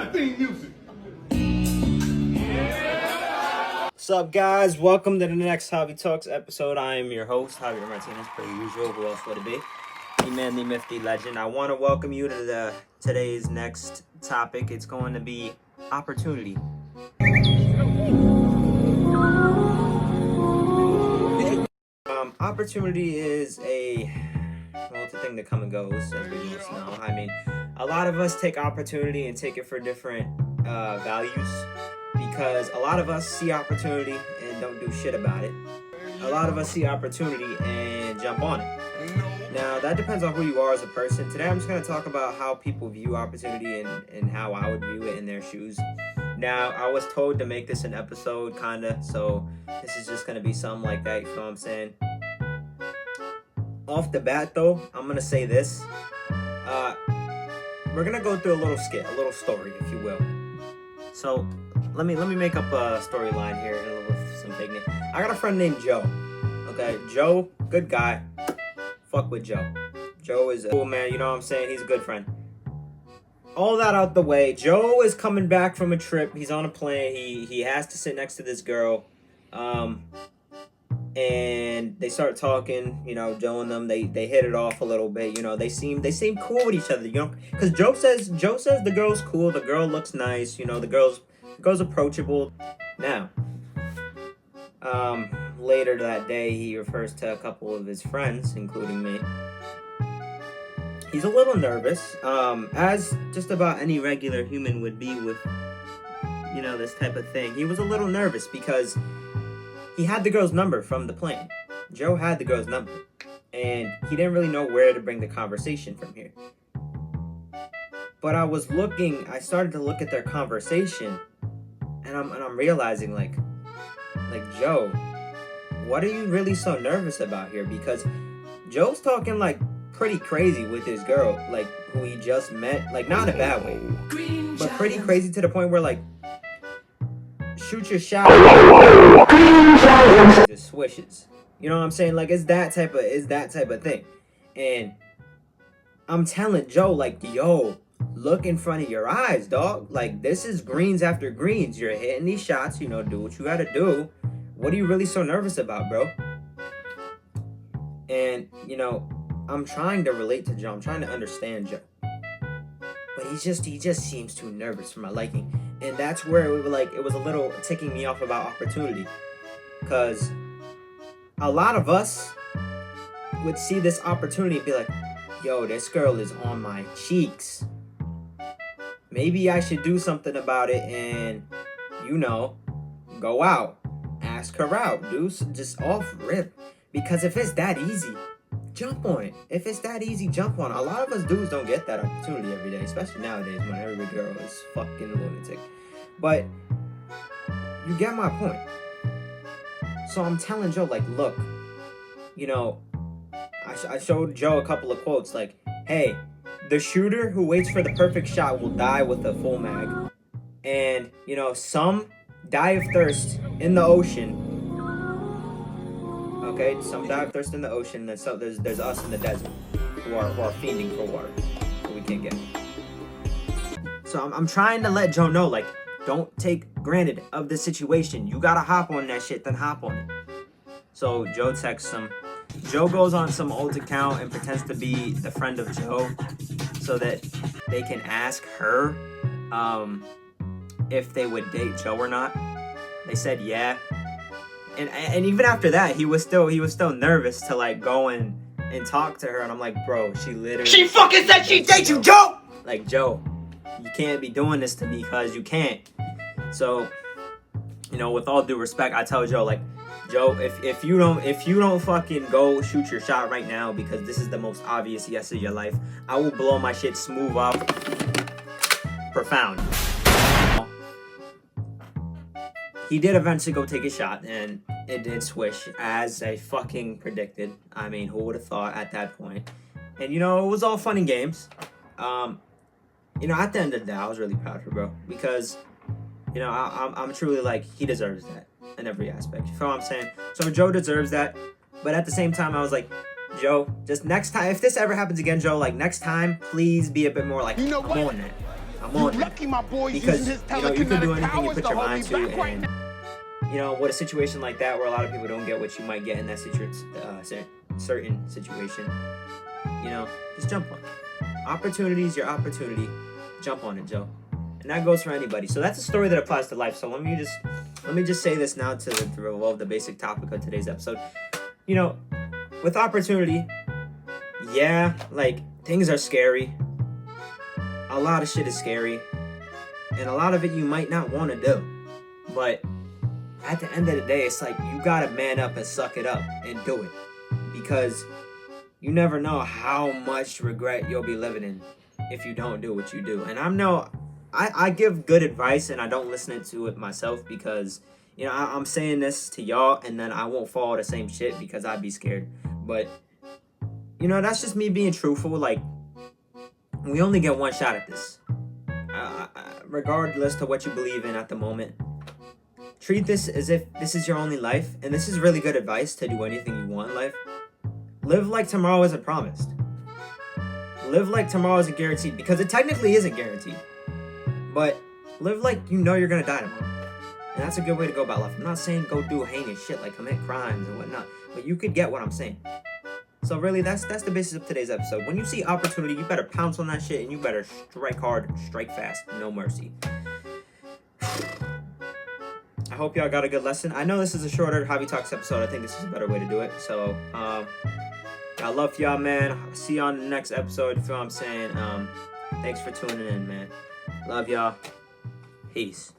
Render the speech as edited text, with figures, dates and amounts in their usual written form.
my theme music. What's up, guys? Welcome to the next Javy Talks episode. I am your host, Javier Martinez, per usual. Who else would it be? The man, the myth, the legend. I want to welcome you to today's next topic. It's going to be opportunity. Opportunity is it's a thing that come and goes, as we must know. I mean, a lot of us take opportunity and take it for different values, because a lot of us see opportunity and don't do shit about it. A lot of us see opportunity and jump on it. Now, that depends on who you are as a person. Today, I'm just going to talk about how people view opportunity and how I would view it in their shoes. Now, I was told to make this an episode, kinda, so this is just going to be something like that, you know what I'm saying? Off the bat, though, I'm going to say this. We're going to go through a little skit, a little story, if you will. So, let me make up a storyline here with some big name. I got a friend named Joe. Okay, Joe, good guy. Fuck with Joe. Joe is a cool man, you know what I'm saying? He's a good friend. All that out the way, Joe is coming back from a trip. He's on a plane. He has to sit next to this girl. And they start talking, you know, Joe and them, they hit it off a little bit, you know, they seem cool with each other, you know, because Joe says the girl's cool, the girl looks nice, you know, the girl's approachable. Now, later that day, he refers to a couple of his friends, including me. He's a little nervous, as just about any regular human would be with, you know, this type of thing. He was a little nervous because he had the girl's number from the plane. Joe had the girl's number, and he didn't really know where to bring the conversation from here. But I started to look at their conversation, and I'm realizing, like Joe, what are you really so nervous about here? Because Joe's talking like pretty crazy with his girl, like who he just met, like not in a bad way, but pretty crazy to the point where like, shoot your shot, just swishes. You know what I'm saying? Like it's that type of thing. And I'm telling Joe, like, yo, look in front of your eyes, dog. Like, this is greens after greens. You're hitting these shots, you know, do what you gotta do. What are you really so nervous about, bro? And, you know, I'm trying to relate to Joe. I'm trying to understand Joe. But he just seems too nervous for my liking. And that's where it was a little ticking me off about opportunity. Because a lot of us would see this opportunity and be like, yo, this girl is on my cheeks. Maybe I should do something about it and, you know, go out. Ask her out. Just off rip. Because if it's that easy, jump on it. If it's that easy, jump on it. A lot of us dudes don't get that opportunity every day, especially nowadays when every girl is fucking lunatic. But you get my point. So I'm telling Joe, like, look, you know, I showed Joe a couple of quotes, like, hey, the shooter who waits for the perfect shot will die with a full mag. And, you know, some die of thirst in the ocean. Okay, some die of thirst in the ocean. There's us in the desert who are fiending for water, but we can't get it. So I'm trying to let Joe know, like, don't take granted of the situation. You gotta hop on that shit, then hop on it. So Joe texts him. Joe goes on some old account and pretends to be the friend of Joe so that they can ask her if they would date Joe or not. They said yeah. And even after that, he was still nervous to like go and talk to her. And I'm like, bro, she fucking said she'd date you, Joe! Like, Joe, you can't be doing this to me because you can't. So, you know, with all due respect, I tell Joe, like, Joe, if you don't fucking go shoot your shot right now because this is the most obvious yes of your life, I will blow my shit smooth off. Profound. He did eventually go take a shot, and it did swish, as I fucking predicted. I mean, who would have thought at that point? And, you know, it was all fun and games. You know, at the end of the day, I was really proud of her, bro. Because, you know, I'm truly like, he deserves that in every aspect. You feel what I'm saying? So Joe deserves that. But at the same time, I was like, Joe, just next time, if this ever happens again, Joe, like, next time, please be a bit more like, you know what? On that. I'm on that. Lucky my boy's Because, using his you can do telekinetic anything you powers put to your hold me mind to, back right and now. with a situation like that where a lot of people don't get what you might get in that certain situation, just jump on it. Opportunity is your opportunity. Jump on it, Joe. And that goes for anybody. So that's a story that applies to life. So let me just say this now to revolve the basic topic of today's episode. With opportunity, yeah, like, things are scary. A lot of shit is scary. And a lot of it you might not want to do. But at the end of the day, it's like you gotta man up and suck it up and do it. Because you never know how much regret you'll be living in if you don't do what you do. And I give good advice and I don't listen to it myself because, I'm saying this to y'all and then I won't follow the same shit because I'd be scared. But, that's just me being truthful. Like, we only get one shot at this. Regardless to what you believe in at the moment. Treat this as if this is your only life. And this is really good advice to do anything you want in life. Live like tomorrow isn't promised. Live like tomorrow isn't guaranteed. Because it technically isn't guaranteed. But live like you know you're going to die tomorrow. And that's a good way to go about life. I'm not saying go do heinous shit like commit crimes and whatnot. But you could get what I'm saying. So really, that's the basis of today's episode. When you see opportunity, you better pounce on that shit. And you better strike hard, strike fast. No mercy. I hope y'all got a good lesson. I know this is a shorter Javy Talks episode. I think this is a better way to do it. So, I love y'all, man. See y'all on the next episode. You feel what I'm saying? Thanks for tuning in, man. Love y'all. Peace.